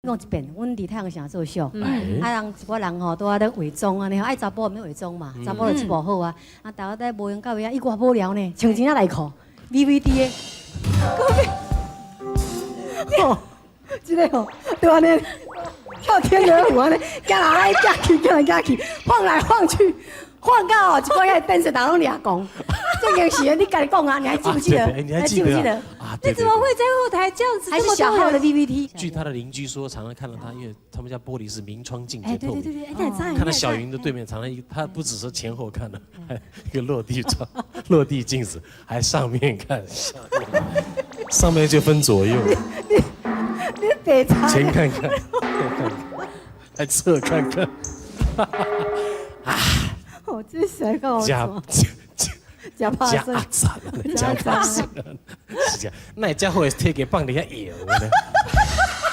讲一遍，阮伫太阳城做秀，人一个人吼都在咧伪装啊，你爱查甫免伪装嘛，查甫就一部好啊，大家在无闲到位啊，伊偌无聊呢，穿一件内裤 ，VVD 的，哦，这个吼，对安尼跳天鹅湖安尼，行来行去，行来行去，晃来晃去。晃到哦，一个月电视台拢俩讲，这件事你家己讲啊，你还记不记得？你还记不记得？啊，你怎么会在后台这样子？还是小号的 VVT？据他的邻居说，常常看到他，因为他们家玻璃是明窗净哎，透明。对，哎，看到小云的对面，常常他不只是前后看的，还一个落地窗、落地镜子，还上面看，上面就分左右。你北差。前看看，后看看，还侧看看。啊！哦，这谁跟我说？假怕生，假怕生，是这样。那家伙体格放伫遐摇呢，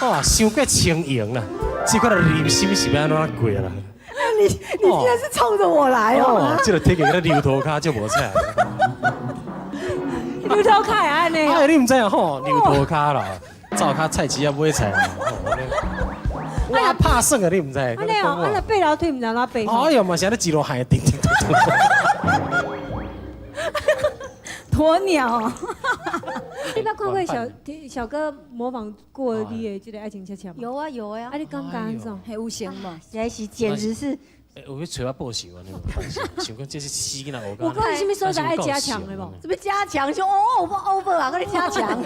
哇，伤过轻盈啦，这块的人心是要安怎过啦？你竟然是冲着我来哦！这个体格跟牛头卡就无菜。牛头卡也安尼。哎，你唔知啊吼，牛头卡啦，灶卡菜市也买菜啦。我怕算啊，你唔知？安尼哦，安尼背楼梯唔知哪背。哎呀嘛，现在一路海叮叮咚咚。鸵鸟。你捌看过小哥模仿过你的这个爱情恰恰吗？有啊有啊。啊，你刚刚怎？很有型嘛，这是简直是。我要找我报仇啊！你想讲这是死囡仔，我讲你什么时候才爱加强的不？这边加强就over 啊，跟你加强。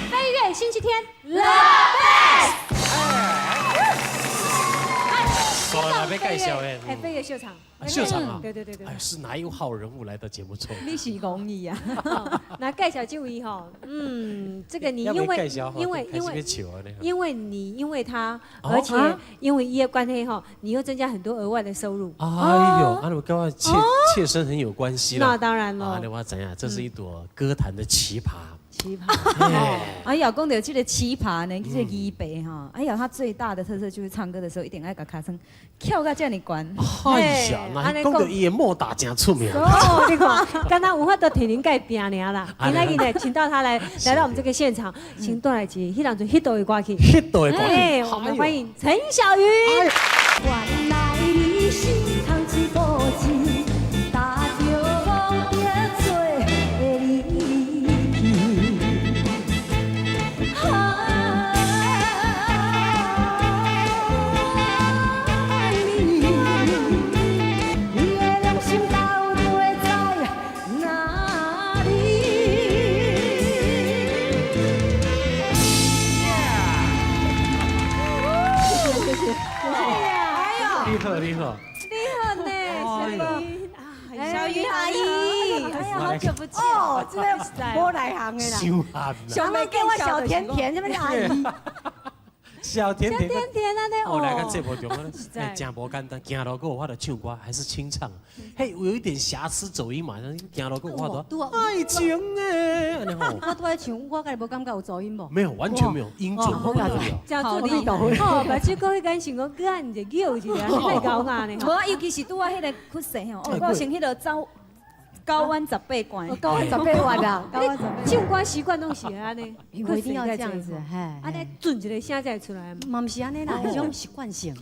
飞跃星期天 ，The Best。说了要介绍诶，哎，飞跃秀场。秀场啊，对。哎，是哪一号人物来到节目中？你是公益啊？那介绍这位哈，这个你因为他，而且因为业关系哈，你又增加很多额外的收入。哎呦，啊，那跟我切身很有关系了。那当然了。啊，你我怎样？这是一朵歌坛的奇葩。奇葩，哎呀，讲到这个奇葩呢，这个伊白哈，哎呀，他最大的特色就是唱歌的时候一定爱把卡声跳到这么高。哎呀，那讲到伊的莫打真出名。哦，你看，刚刚有法度替您改拼尔啦。今天呢，请到他来到我们这个现场，请带来一迄两阵 hit 的歌曲。hit 的歌曲，哎，我们欢迎陈小云。原来你是通知报纸。你好呢，小云阿姨，哎呀，好久不见哦，这个无来行的啦，想要给我小甜甜，这边阿姨，小甜甜啊呢，哦，来个节目中哎，真无简单，行路有法度唱歌，还是清唱，嘿，有一点瑕疵走音嘛，行路有法度，爱情诶，安尼吼。我拄爱唱，我家己无感觉有走音无？没有，完全没有，音准不得了。真助理，哦，把这个迄间想讲，哥啊，你就叫一下，你太高雅呢。无，尤其是拄啊迄个曲势吼，哦，我先迄个走。高弯18关，高弯18关啊！唱歌习惯拢是安尼，一定要这样子，嘿，安尼准一个声才会出来嘛。嘛不是安尼啦，迄种习惯性。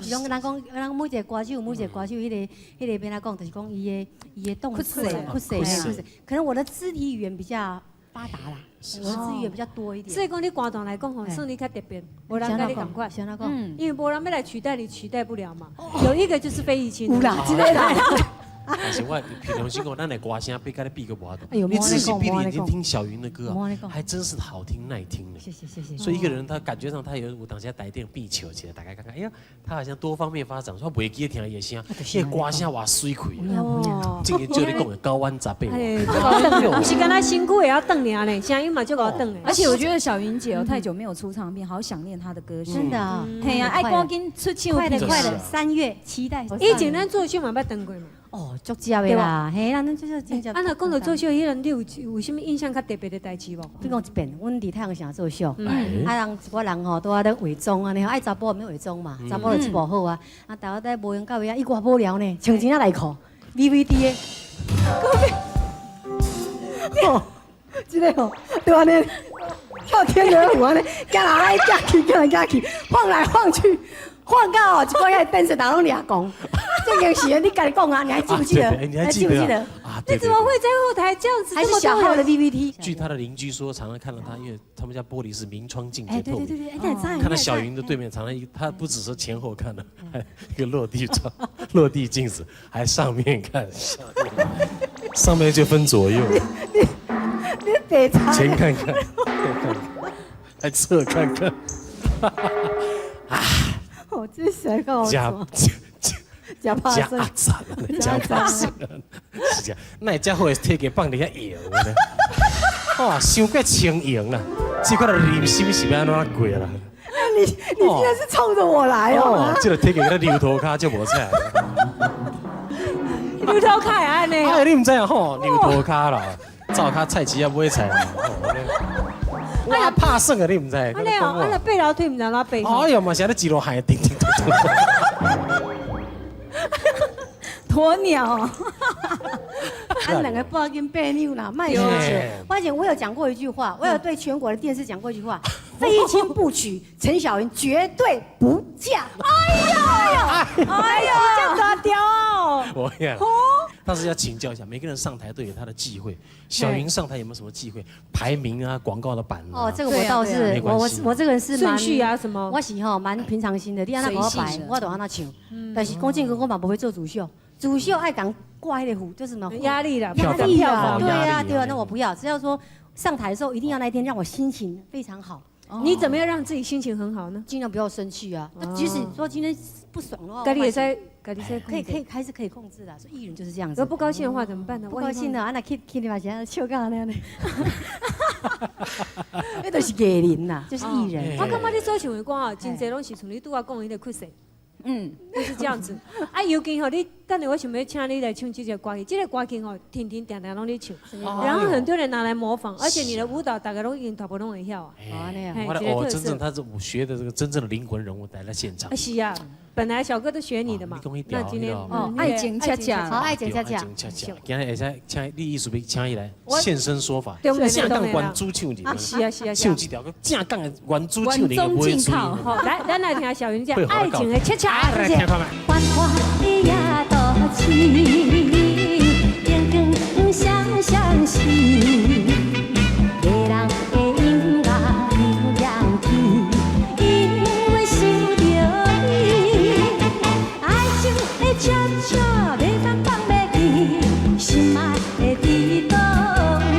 是种人讲，咱每一个歌手，迄个边来讲，就是讲伊的动作、曲势，可能我的肢体语言比较发达啦，我的肢体语言比较多一点。所以讲你歌坛来讲吼，算你较特别，无人跟你同款。因为无人要来取代你，取代不了嘛。有一个就是费玉清。有啦，之类的。但是我平常时讲，咱的歌声比跟你比个无多。哎呦你仔细闭莫着眼睛听小云的歌啊莫你讲，还真是好听耐听的。谢谢谢谢。所以一个人他感觉上他有当下带点必求起来，大概看看，哎呀，他好像多方面发展，说袂记得听伊声，迄个歌声哇水开啊！哦，这个就你讲的高弯杂背。哎，这个等，不是跟他辛苦也要等尔呢，声音嘛就给我等的。而且我觉得小云姐太久没有出唱片，好想念她的歌声。真的啊，嘿呀，爱赶紧出唱快片。是的快的，3月期待。以前咱做秀嘛捌等过嘛。哦，足接的啦，嘿啦，咱就是真正。啊，那讲到做秀，迄阵你有什么印象较特别的代志无？比讲一遍，阮伫太阳城做秀，哎啊人一个人吼都在咧伪装啊，你爱查甫毋免伪装嘛，查甫就一无好啊，啊大家在无闲到位啊，伊外无聊呢，穿一件内裤 ，DVD 的，哦，这个吼，对安尼跳天鹅湖安尼，行来行去，行来行去，晃来晃去，晃到一个迄电视台拢俩讲，这件事你家己讲啊，你还记不记得？你还记不记得？啊，你怎么会在后台这样子？还是小号的 DVD？据他的邻居说，常常看到他，因为他们家玻璃是明窗净哎，洁透明。对对对对，哎，那很赞。看到小云的对面，常常他不只是前后看的，还一个落地窗、落地镜子，还上面看，上面就分左右，你北差。前看看，后看看，还侧看看，我真想告我加假怕加生阿赞了，加怕生，是这样。那你家伙体给放底下摇呢？哇，伤过轻盈了，这块的人心是要安怎过啦？你竟然是冲着我来哦！这个体给他溜头卡就无菜。溜头卡也安尼。哎，你唔知啊吼，溜头卡啦，灶卡菜市也买菜啦。我怕算啊，你唔知？安尼哦，安尼背楼梯唔知哪背。哎呀，嘛是安尼一路海叮叮咚咚。鸵鸟，俺两个不知道跟别扭啦，卖小姐。而且我有讲过一句话，我有对全国的电视讲过一句话：非亲不娶，陈小云绝对不嫁。哎呀，这样大雕哦！我呀，但是要请教一下，每个人上台都有他的忌讳。小云上台有没有什么忌讳？排名啊，广告的版啊。哦，这个我倒是没关系我这个人是蛮顺序啊什么？我是吼蛮平常心的，你按那给我摆，我都按那唱。但是讲真，我嘛不会做主秀，主秀爱讲挂那个虎，就是什么压力啦，压力啊，对压力啊啊对啊，那我不要，只要说上台的时候一定要那一天让我心情非常好。你怎么样让自己心情很好呢？尽量不要生气啊。那即使说今天不爽的话，家里也在，家里在还是可以控制的。所以艺人就是这样子。如果不高兴的话怎么办呢？不高兴的，啊那去你把钱笑干那样的。那都是艺人呐，就是艺人。我感觉你所想的歌啊，真侪拢是像你拄我讲的迄个曲色。就是这样子。啊，尤其吼，你等下我想要请你来唱这个歌曲，这个歌曲吼，天天定定拢在唱，然后很多人拿来模仿，而且你的舞蹈大家拢已经大部分拢会晓啊。哦，那样。我来真正他是我学的这个真正的灵魂人物来到现场。是啊，本来小哥都学你的嘛。那今天爱情恰恰，好爱情恰恰。今日会使请你艺术别请伊来现身说法，正港原主唱入。是啊是啊。唱一条个正港的原主唱，你就不会出。好，来，咱来听小云姐爱情的恰恰。来听看看。繁华的夜都市，灯光闪闪时，个人的音乐流亮起，因为想着你，爱情的恰恰袂当放袂记，心爱的伫倒位。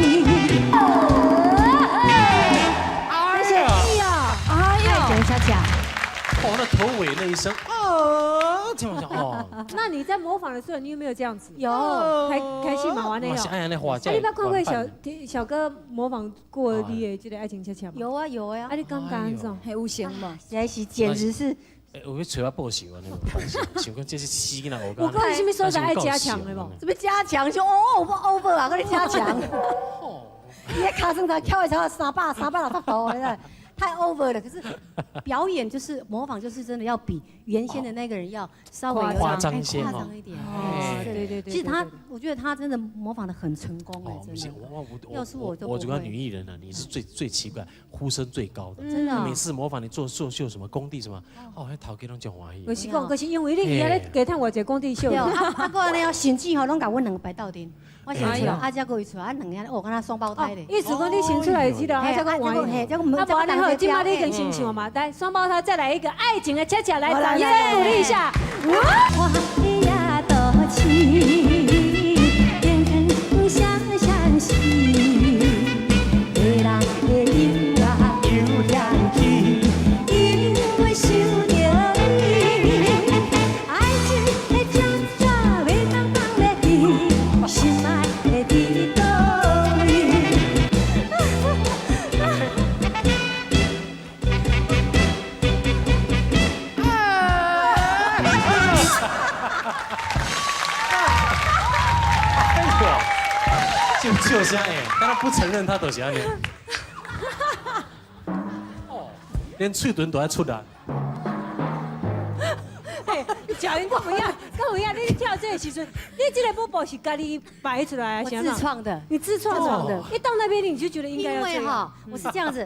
谢谢。哎呀，爱情恰恰。哦，那头尾那一声，哦，听我讲哦。那你在模仿的时候，你有没有这样子？有，开戏嘛玩的有。哎呀，那花啊，你捌看过小哥模仿过你的这个爱情恰恰吗？有啊有啊。啊，你刚刚怎？还有型嘛？在是简直是。我要找我报仇啊！那个想讲这是死囡仔，我讲什么所在爱加强的不？什么加强？就over 啊，跟你加强。你在卡上台跳一跳360度，太 over 了。可是表演就是模仿，就是真的要比原先的那个人要稍微夸张一点。哦，对。其实我觉得他真的模仿的很成功哎，真的。要是我都不会。我主要女艺人呢，你是最奇怪，呼声最高的。真的。每次模仿你做秀什么工地什么，哦，还头家拢叫欢喜。我是讲，可是因为你伊咧加趁我一个工地秀。啊，个安尼哦，甚至吼拢甲阮两个摆斗阵。我先出来，啊，才过伊出来，啊，两个哦，敢若双胞胎咧。意思讲你先出来知道，啊，才讲欢喜。啊，不然你好，今麦你已经先唱嘛，来双胞胎再来一个爱情的恰恰来，掌声鼓励一下。我的夜都市。是安尼，但他不承认他都是安尼。哦，连喙唇都爱出来。小云跟我一样，你跳这个时阵，你这个舞步是家己摆出来啊？我自创的。你自创的。一到那边你就觉得应该因要这样。为哈，我是这样子，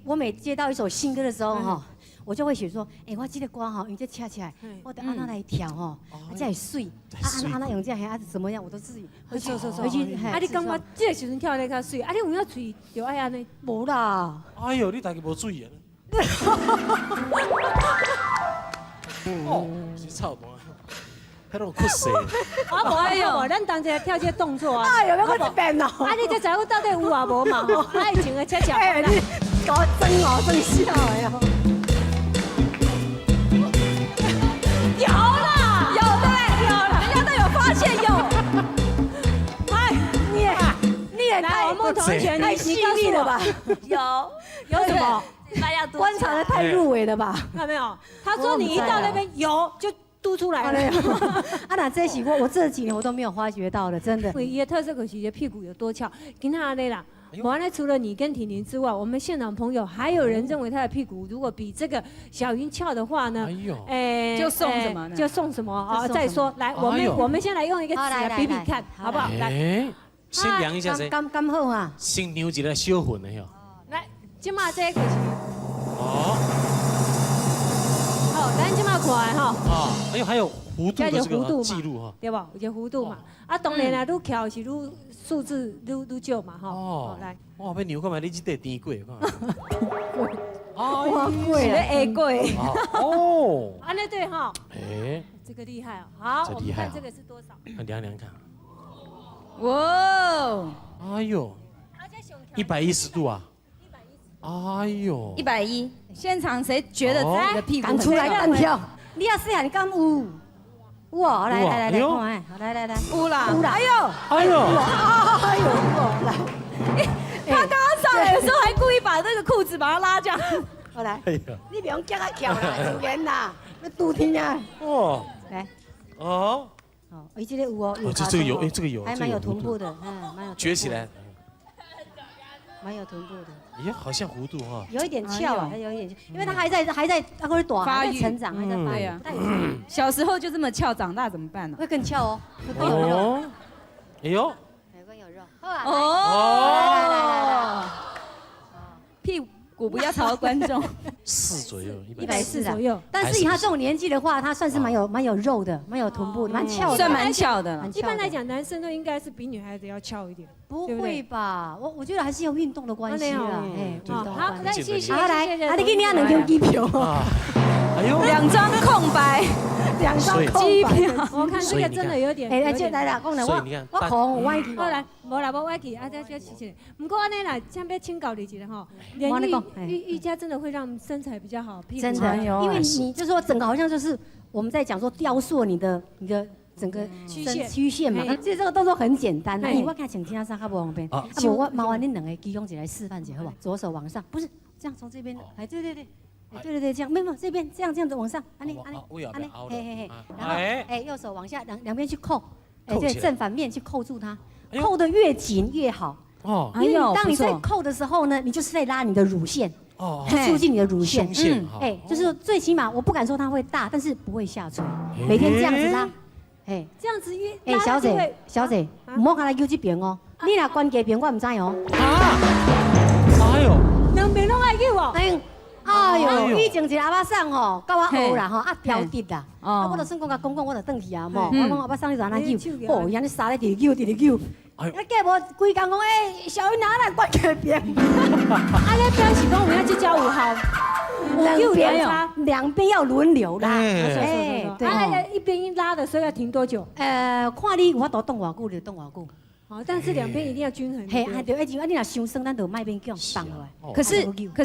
我每接到一首新歌的时候哈，我就会写说，我这个歌哈，用这恰起来，我得按那来调哈，这会水，按那用这样怎么样，我都自己回去。啊，你感觉这个时阵跳得较水，啊，你有影嘴就爱安尼？无啦。哎呦，你大家无注意啊！哦，是臭蛋，迄种酷死。我无哎呦，咱当下跳这个动作啊。哎呦，我一遍哦。啊，你这知影到底有啊无嘛？吼，爱情的恰恰。哎，你给我真笑的哟。有啦，有对，有了，人家都有发现有。哎，你也来，我们同学，太细腻了吧？有什么？观察的太入微了吧？看到没有？他说你一到那边有就嘟出来了。啊，那这是我这几年我都没有发觉到的，真的。唯一的特色可惜屁股有多翘，跟他那啦。完了，除了你跟婷婷之外，我们现场朋友还有人认为他的屁股如果比这个小云翘的话呢，就送什么呢？就送什么啊？再说，来，我们先来用一个纸来比比看，好不好？来，先量一下先。刚好啊。先量一个小份的哟。来，今嘛这个是。哦。好，咱今嘛看哈。啊，哎呦，还有弧度的这个记录哈，对吧？有个弧度嘛。啊，当然啦，愈翘是愈数字愈少嘛，哈。哦。来。哇，要牛干嘛？你这得低贵，哇，贵了 A 贵。哦。安尼对哈。哎。这个厉害哦。好，我们看这个是多少？量量看。哇。哎呦。110度啊。哎呦，110，现场谁觉得自己的屁股敢出来敢跳？你要试下，你敢有？哇，来，看，来，有啦，哎呦，来，他刚刚上来的时候还故意把那个裤子把它拉这样。我来，你不用叫他跳啦，自然啦，要拄听啊。哇，来，哦，这个有哦，这个有，这个有，还蛮有臀部的，蛮有。撅起来。蛮有臀部的，也好像弧度哈，有一点翘啊，还有一点，因为它还在那会短，还在成长，还在发育。小时候就这么翘，长大怎么办呢？会更翘哦，会更有肉。哎呦，更有肉。哦，屁股不要吵到观众。4左右，140左右。但是以他这种年纪的话，他算是蛮有肉的，蛮有臀部，蛮翘的，算蛮翘的。一般来讲，男生都应该是比女孩子要翘一点。不会吧？我觉得还是有运动的关系啦。好，那谢谢。好来，你给你2张机票。哎呦，2张空白，2张空白。我看这个真的有点。来啦，讲了我红我歪去。好来，无啦，无歪去，再谢谢。不过安尼啦，先别请教你一下哈。练瑜伽真的会让身材比较好，屁股真的，因为你就说整个好像就是我们在讲说雕塑你的整个曲线嘛，其实这个动作很简单。我看请听下上较不方便。我麻烦恁2个其中一来示范一下好不好？左手往上，不是这样从这边，对，这样，没有这边这样子往上，安尼，然后右手往下两边去扣，对，正反面去扣住它，扣得越紧越好。哦，因为当你在扣的时候呢，你就是在拉你的乳腺。哦，促进你的乳腺。就是最起码我不敢说它会大，但是不会下垂。每天这样子拉。这样子小姐，唔好看来揪这边哦。你若关这边，我唔知哦。哎呦，2边拢爱揪哦。哎呦，以前一个阿伯桑吼，教我学啦吼，挑直啦。我就算讲甲讲，我就转去啊，我讲阿伯桑你就安尼揪，哦，安尼杀咧直揪。你计无规工讲小云哪来关这边？啊，那边是讲我们要去教5号。两边要轮流啦，对，一边拉的时候要停多久？看你有法度动偌久就动偌久。好，但是2边一定要均衡。嘿，对，你若伤酸，咱就卖边叫放落来。可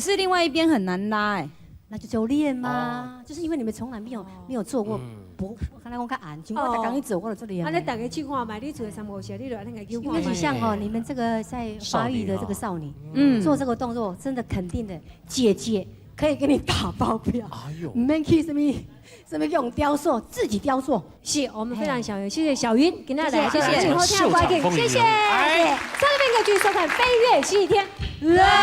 是另外一边很难拉哎，那就练嘛，就是因为你们从来没有做过，不，刚才我较暗，像我刚一走，我就做练。那大家去看嘛，你做3-5下，你就那个揪看。因为像你们这个在发育的这个少女，做这个动作真的肯定的，姐姐。可以给你打包票。哎呦唔免去什么用雕塑，自己雕塑。是我们非常小云，谢谢小云，今天来，谢谢以后听到瓜给，谢谢。上面歌剧收看《飞跃星期天》，来。